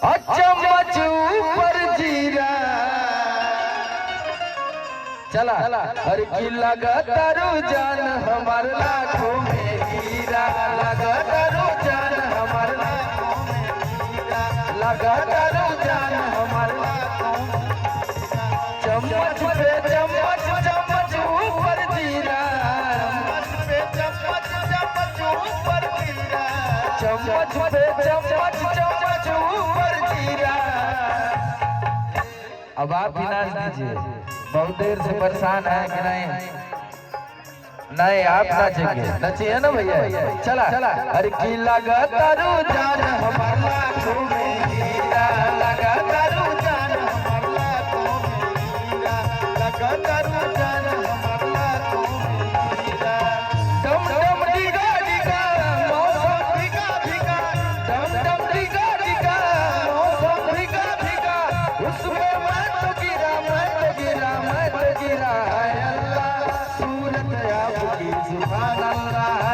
चम्मच ऊपर जीरा चला हर की लगातारू जान हमार लाखों में हीरा लगातारू जान हमार लाखों में हीरा लगातारू जान हमार लाखों में चम्मच पे चम्मच चम्मच ऊपर जीरा चम्मच पे चम्मच चम्मच ऊपर जीरा चम्मच पे चम्मच चम्मच ऊपर जीरा। अब आप भी नाच दीजिए, बहुत देर से परेशान है कि नहीं? नहीं आप नाचेंगे, नचिए ना भैया। चला अरे की लगातारू जान हमार लाखों में हीरा लगातारू जान हमार लाखों में हीरा लगातारू जान हमार लाखों में हीरा। डम डम डिगा डिगा मौसम भिगा भिगा डम डम डिगा डिगा मौसम भिगा भिगा उसमें मैं तो गिरा है अल्लाह सूरत आपकी सुभान अल्लाह